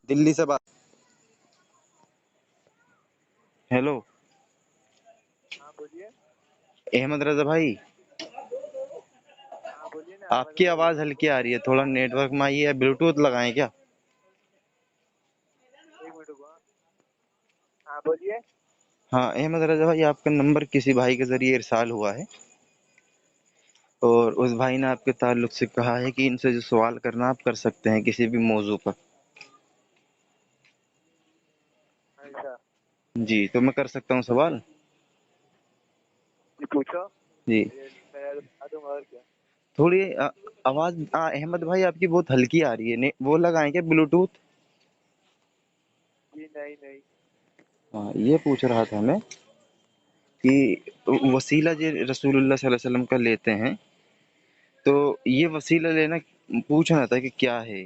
दिल्ली से बात। हेलो हाँ बोलिए। अहमद रजा भाई, हाँ बोलिए ना, अहमद आपकी रजा आवाज़ बोलिए। हल्की आ रही है, थोड़ा नेटवर्क में आइए या ब्लूटूथ लगाएं क्या? एक मिनट रुको। हाँ बोलिए। हाँ अहमद रजा भाई, आपका नंबर किसी भाई के ज़रिए इरसाल हुआ है और उस भाई ने आपके ताल्लुक से कहा है कि इनसे जो सवाल करना आप कर सकते हैं किसी भी मौजू पर। अच्छा जी, तो मैं कर सकता हूँ सवाल? जी पूछो। जी, मैं बता दूंगा, और क्या। थोड़ी आवाज़ अहमद भाई आपकी बहुत हल्की आ रही है, वो लगाएं क्या ब्लूटूथ? जी नहीं नहीं। हाँ, ये पूछ रहा था मैं कि वसीला जो रसूलुल्लाह सल्लल्लाहु अलैहि वसल्लम का लेते हैं, तो ये वसीला लेना पूछना था कि क्या है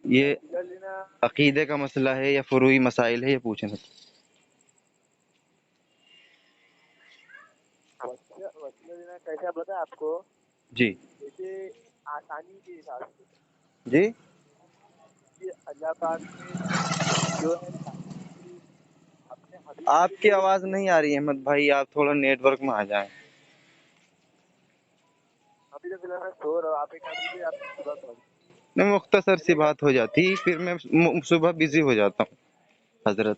ये? वसीला लेना। अकीदे का मसला है या फुरूई मसाइल है, ये पूछना था। वसीला लेना कैसा पता है आपको? जी जैसे आसानी के हिसाब से जी, कि अल्लाह पाक ने जो है कि अपने हबीब के आपकी लिए आवाज़ नहीं आ रही है अहमद भाई, आप थोड़ा नेटवर्क में आ जाएं। अभी तो फिलहाल मैं सो रहा हूँ, आप एक काम कीजिए, आप सुबह कॉल नहीं, मुख्तसर सी चलेगा। बात हो जाती, फिर मैं सुबह बिजी हो जाता हूँ हजरत।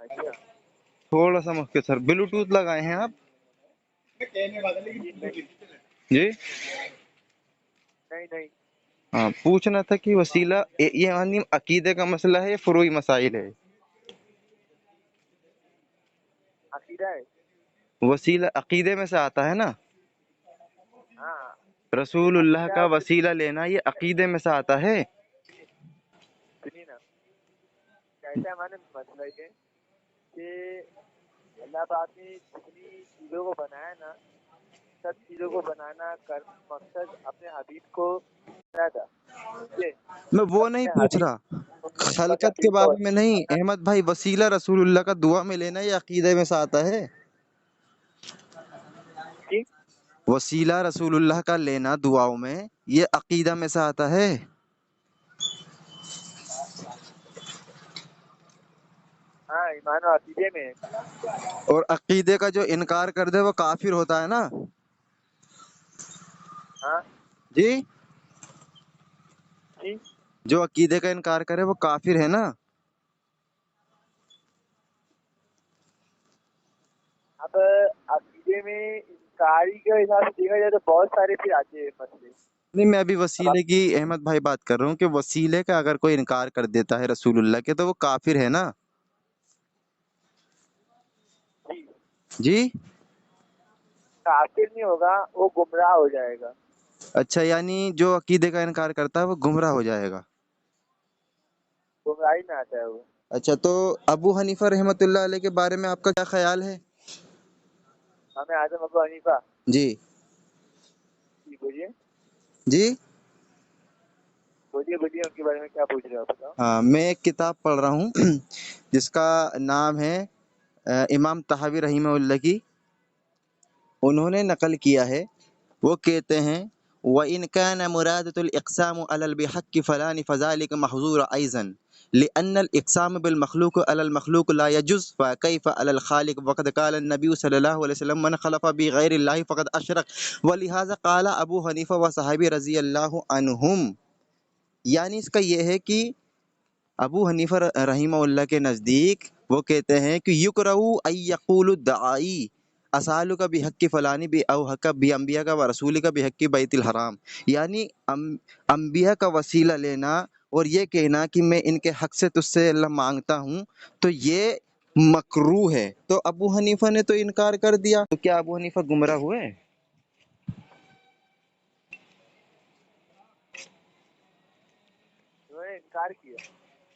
अच्छा थोड़ा सा मुख्तसर, ब्लूटूथ लगाए हैं आप? जी नहीं जी नहीं नहीं। हाँ, पूछना था कि वसीला ये यानी अकीदे का मसला है या फुरूई मसाइल है? अकीदा है। वसीला अकीदे में से आता है ना? हाँ रसूलुल्लाह अकीदा का फिर वसीला लेना ये अकीदे में से आता है। सुनिए ना, कैसा हमारे मसला ये कि अल्लाह पाक ने जितनी चीज़ों को बनाया ना, सब चीज़ों को बनाना कर मकसद अपने हबीब को बनाया था। ठीक है, मैं वो नहीं अपने पूछ हबीब रहा, को बस खलकत हबीब के को बारे में नहीं बनाना। अहमद भाई, वसीला रसूलुल्लाह का दुआ में लेना ये अकीदे में से आता है। ठीक। वसीला रसूलुल्लाह का लेना दुआओं में ये अकीदा में से आता है। हाँ ईमान और अकीदे में है। और अकीदे का जो इनकार कर दे वो काफिर होता है ना? हाँ जी, ठीक। जो अकीदे का इनकार करे वो काफिर है ना? अब अकीदे में इनकारी के हिसाब से देखा जाए तो बहुत सारे फिर आते हैं मसले। नहीं, मैं अभी अब आप वसीले की अहमद भाई बात कर रहा हूँ कि वसीले का अगर कोई इनकार कर देता है रसूलुल्लाह के तो वो काफिर है ना? जी जी, काफिर नहीं होगा, वो गुमराह हो जाएगा। अच्छा, यानी जो अकीदे का इनकार करता है वो गुमराह हो जाएगा। गुमराही में आता है वो। अच्छा, तो अबू हनीफा रहमतुल्लाह अलैह के बारे में आपका क्या ख्याल है? हमें आजम अबू हनीफा। जी जी बोलिए। जी, बोलिए बोलिए, उनके बारे में क्या पूछ रहे हो आप, बताओ। हाँ, मैं एक किताब पढ़ रहा हूँ जिसका नाम है इमाम तहावी रहीमहुल्लाह की। उन्होंने नकल किया है, वो कहते हैं व इन कान मुरादतुल इक़साम अलल बिहक़्क़ि फ़लान फ़ज़ालिक महज़ूर अयज़न लिअन्नल इक़साम बिल मख़लूक़ अलल मख़लूक़ ला यजुज़ फ़कैफ़ अलल ख़ालिक़ वक़द क़ाल नबी सल्लल्लाहु अलैहि वसल्लम मन ख़लफ़ बिग़ैरिल्लाहि फ़क़द अशरक व लिहाज़ा क़ाल अबू हनीफ़ा व सहाबी रज़ियल्लाहु अन्हुम। यानी इसका ये है कि अबू हनीफा रहीमहुल्लाह के नज़दीक वो कहते हैं कि युकरहु अन यक़ूलु दाई असालु का बिहक़्क़ि फ़लानी बि औ हक़ बि अंबिया का व रसूली का बिहक़्क़ि बैतिल हराम। यानी अंबिया का वसीला लेना और ये कहना कि मैं इनके हक से तुझसे अल्लाह मांगता हूँ, तो ये मकरूह है। तो अबू हनीफा ने तो इनकार कर दिया, तो क्या अबू हनीफा गुमराह हुए? उन्होंने इनकार किया।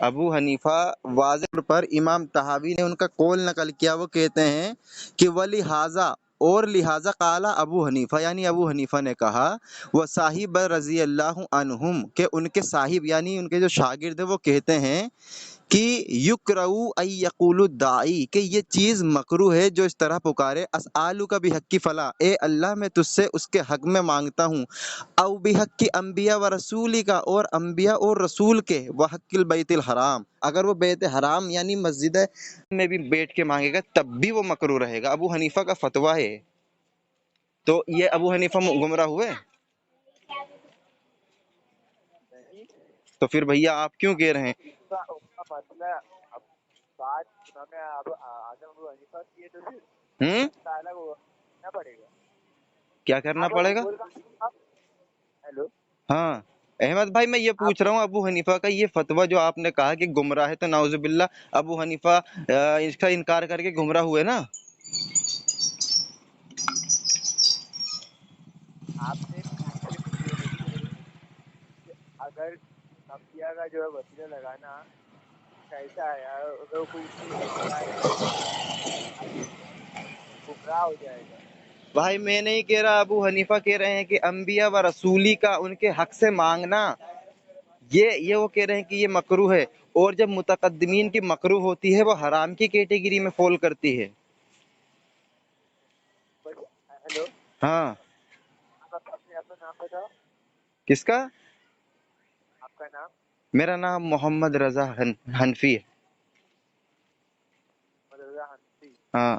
अबू हनीफा वाज़ेह तौर पर इमाम तहावी ने उनका कौल नकल किया, वो कहते हैं कि वलिहाजा और लिहाजा काला अबू हनीफा, यानी अबू हनीफा ने कहा वह साहिब रज़ी अल्लाह अन्हुम के उनके साहिब यानी उनके जो शागिर्द है वो कहते हैं کہ یکرہو ان یقول الداعی، کہ یہ چیز مکروہ ہے جو اس طرح پکارے، اسالک بحق فلاں، اے اللہ میں تجھ سے اس کے حق میں مانگتا ہوں، او بحق انبیاء و رسول کا، اور انبیاء اور رسول کے، وحق البیت الحرام، اگر وہ بیت حرام یعنی مسجد میں بھی بیٹھ کے مانگے گا تب بھی وہ مکروہ رہے گا۔ ابو حنیفہ کا فتویٰ ہے، تو یہ ابو حنیفہ گمراہ ہوئے؟ نہیں، تو پھر بھیا آپ کیوں کہہ رہے ہیں؟ ان کا مسئلہ اب بات امام اعظم ابو حنیفہ کی ہے تو پھر تعالیٰ کو کرنا پڑے گا۔ کیا کرنا پڑے گا؟ ہیلو، ہاں احمد بھائی، میں یہ پوچھ رہا ہوں ابو حنیفہ کا یہ فتویٰ جو آپ نے کہا کہ گمراہ ہے، تو نعوذ باللہ ابو حنیفہ اس کا انکار کر کے گمراہ ہوئے نا؟ آپ نے یہ نہیں ہے کہ اگر انبیاء کا جو ہے وسیلہ لگانا کیسا ہے، اگر کوئی اس کو انکار کرے گمراہ ہو جائے گا۔ بھائی میں نہیں کہہ رہا، ابو حنیفہ کہہ رہے ہیں کہ انبیاء و رسولی کا ان کے حق سے مانگنا، یہ وہ کہہ رہے ہیں کہ یہ مکروہ ہے، اور جب متقدمین کی مکروہ ہوتی ہے وہ حرام کی کیٹیگری میں فال کرتی ہے۔ ہیلو، ہاں، آپ اپنا نام بتاؤ، کس کا؟ آپ کا نام؟ میرا نام محمد رضا حنفی ہے۔ رضا حنفی، ہاں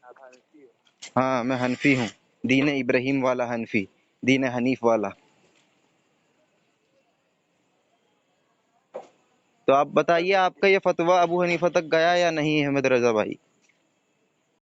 آپ حنفی ہو؟ ہاں میں حنفی ہوں، دین ابراہیم والا حنفی، دین حنیف والا۔ تو آپ بتائیے آپ کا یہ فتویٰ ابو حنیفہ تک گیا یا نہیں احمد رضا بھائی؟